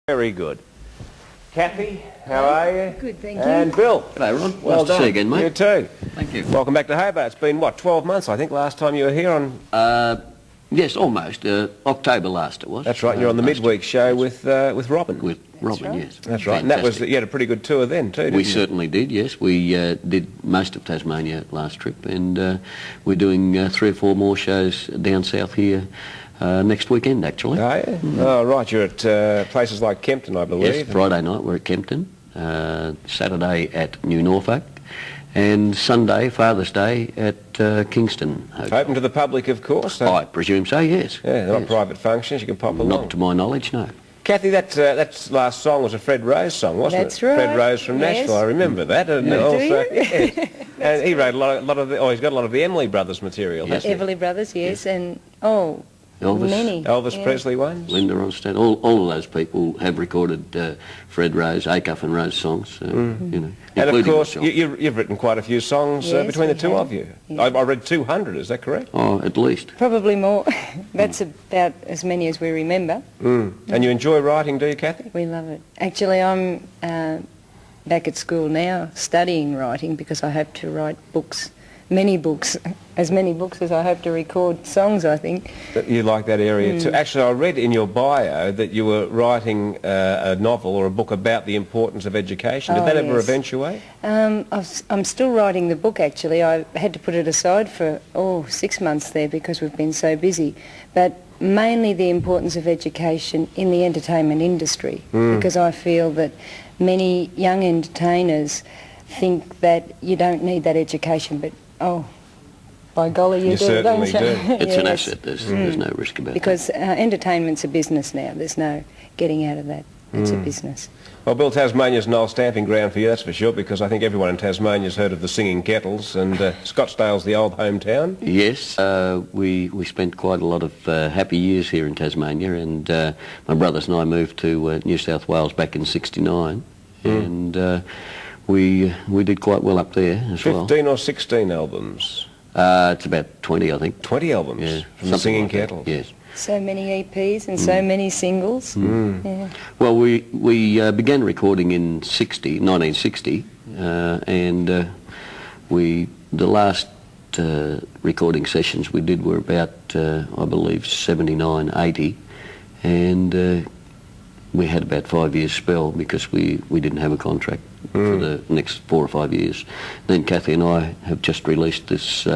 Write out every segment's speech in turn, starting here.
Very good. Kathy, how are you? Good, thank you. And Bill. Hello, Ron. Well nice to see you again, mate. You too. Thank you. Welcome back to Hobart. It's been, what, 12 months, I think, last time you were here on... Yes, almost. October last it was. That's right, you're on the midweek show with Robin. With Robin, right. yes. That's right. And that was, you had a pretty good tour then too, didn't We you? certainly did, yes. We did most of Tasmania last trip, and we're doing 3 or 4 more shows down south here next weekend, actually. Oh, yeah? Oh, right. You're at places like Kempton, I believe. Yes, Friday night we're at Kempton, Saturday at New Norfolk, and Sunday, Father's Day, at Kingston Hotel. Open to the public, of course. I presume so, yes. Yeah, they're not Yes. private functions. You can pop along. Not to my knowledge, no. Kathy, that last song was a Fred Rose song, wasn't That's it? right. Fred Rose from Yes. Nashville. I remember that. And Do also, you? yeah. And he wrote a lot of he's got a lot of the Emily Brothers material, hasn't he? Everly Brothers, yes, and Elvis. many. Elvis yeah. Presley ones? Linda Ronstadt, all of those people have recorded Fred Rose, Acuff and Rose songs, you know. And of including course, myself. you've written quite a few songs Yes, between the we two have. of you. Yeah. I read 200, is that correct? Oh, at least. Probably more. That's about as many as we remember. And you enjoy writing, do you, Kathy? We love it. Actually, I'm back at school now studying writing because I hope to write books, many books as I hope to record songs, I think. That you like that area too. Actually, I read in your bio that you were writing a novel or a book about the importance of education. Did Oh, that ever yes. eventuate? I'm still writing the book, actually. I had to put it aside for 6 months there because we've been so busy. But mainly the importance of education in the entertainment industry, because I feel that many young entertainers think that you don't need that education, but by golly you, You do, certainly don't you? do. It's an Yes. asset, there's no risk about Because entertainment's a business now. There's no getting out of that. It's a business. Well, Bill, Tasmania's an old stamping ground for you, that's for sure, because I think everyone in Tasmania's heard of the singing Kettles, and Scottsdale's the old hometown. that. Yes, we spent quite a lot of happy years here in Tasmania, and my brothers and I moved to New South Wales back in '69, and we did quite well up there as well. 15 or 16 albums. It's about 20, I think. 20 albums Yeah, from the something singing like that, Kettles. yes. So many EPs and so many singles. Yeah. Well, we began recording in 1960, and the last recording sessions we did were about, I believe, 79, 80, and we had about 5 years spell because we didn't have a contract for the next 4 or 5 years. Then Kathy and I have just released this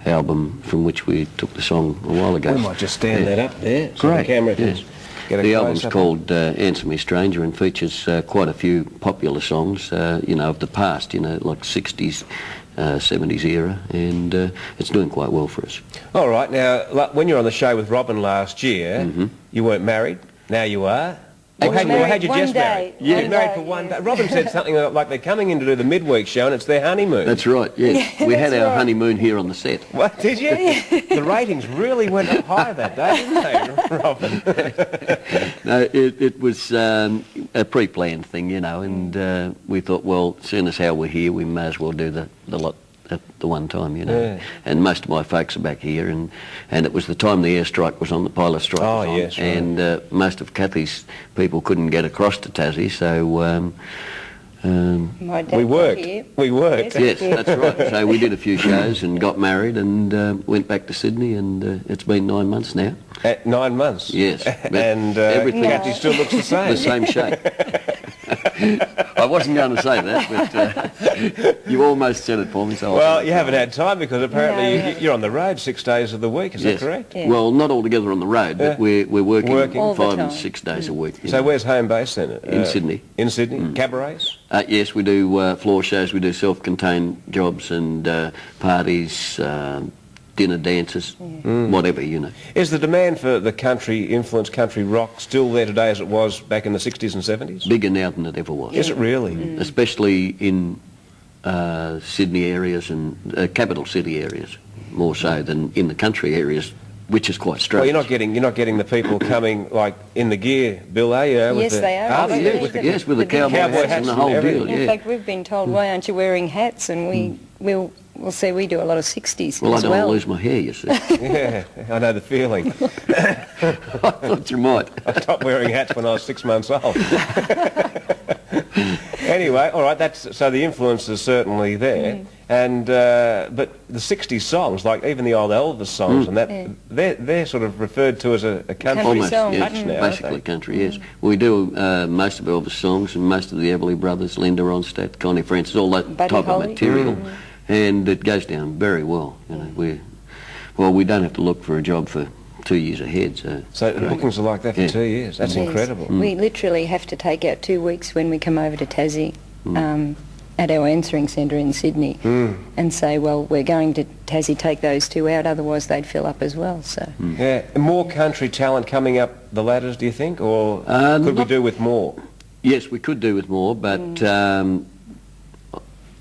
album from which we took the song a while ago. We might just stand that up there so Great, the camera can yes. get a The album's close-up. called Answer Me Stranger and features quite a few popular songs, you know, of the past, you know, like 60s, 70s era, and it's doing quite well for us. All right, now, when you were on the show with Robin last year, you weren't married, now you are. Or was had married you one just day. married? You One were married day, for one yes. day. Robin said something like they're coming in to do the midweek show and it's their honeymoon. That's right, yes. We had That's our right. honeymoon here on the set. What, did you? The ratings really went up high that day, didn't they, Robin? No, it was a pre-planned thing, you know, and we thought, well, seeing as how we're here, we may as well do the lot at the one time, you know. Yeah. And most of my folks are back here, and it was the time the airstrike was on, the pilot strike was on, yes, right. and most of Kathy's people couldn't get across to Tassie, so My dad We got worked. here. We worked. yes, that's right. So we did a few shows and got married and went back to Sydney, and it's been 9 months now. At 9 months. Yes, but And everything- Kathy still looks the same. The same shape. I wasn't going to say that, but you almost said it for me. So Well, you haven't had time because apparently No. you're on the road 6 days of the week, is Yes. that correct? Yeah. Well, not altogether on the road, but we're working All the 5 and time. 6 days a week. you So know. where's home base then? In Sydney. In Sydney? Cabarets? Yes, we do floor shows, we do self-contained jobs and parties, dinner dances, whatever, you know. Is the demand for the country-influenced country rock still there today as it was back in the 60s and 70s? Bigger now than it ever was. Is it really? Especially in Sydney areas and capital city areas, more so than in the country areas, which is quite strange. Well, you're not getting the people coming like in the gear, Bill, are you? With Yes, the, they are. Are they? Absolutely. With the, Yes, with the The big cowboy cowboy hats hats and the and whole deal, everything. In yeah. fact, we've been told, why aren't you wearing hats? And we'll Well, see, we do a lot of 60s Well, I as don't well. want to lose my hair, you see. Yeah, I know the feeling. I thought you might. I stopped wearing hats when I was 6 months old. Anyway, all right, so the influence is certainly there. And but the 60s songs, like even the old Elvis songs and that, they're sort of referred to as a country Almost, song. yes, touch now, basically country, yes. We do most of Elvis songs and most of the Everly Brothers, Linda Ronstadt, Connie Francis, all that Buddy type Holly. of material. And it goes down very well. You know, we don't have to look for a job for 2 years ahead. So the bookings are like that for 2 years. That's Yes. incredible. We literally have to take out 2 weeks when we come over to Tassie at our answering centre in Sydney and say, well, we're going to Tassie, take those 2 out, otherwise they'd fill up as well. So Yeah, more country talent coming up the ladders, do you think, or could we do with more? Yes, we could do with more, but I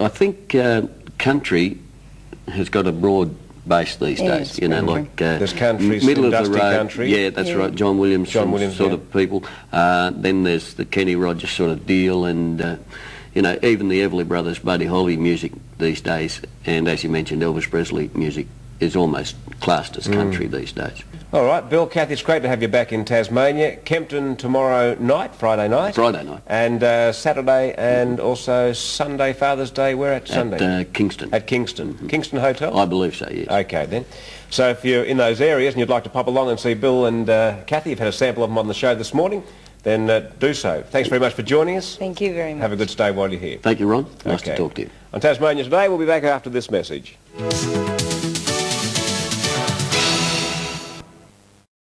think country has got a broad base these days. You know, like there's country, middle of the dusty road. country. Yeah, that's right. John Williams sort of people. Then there's the Kenny Rogers sort of deal, and you know, even the Everly Brothers, Buddy Holly music these days, and as you mentioned, Elvis Presley music is almost classed as country these days. All right, Bill, Kathy, it's great to have you back in Tasmania. Kempton tomorrow night, Friday night. Friday night. And Saturday and also Sunday, Father's Day. Where at Sunday? At Kingston. At Kingston. Kingston Hotel? I believe so, yes. Okay, then. So if you're in those areas and you'd like to pop along and see Bill and Kathy, you've had a sample of them on the show this morning, then do so. Thanks very much for joining us. thank you very much. Have a good stay while you're here. Thank you, Ron. Nice Okay. to talk to you. On Tasmania Today, we'll be back after this message.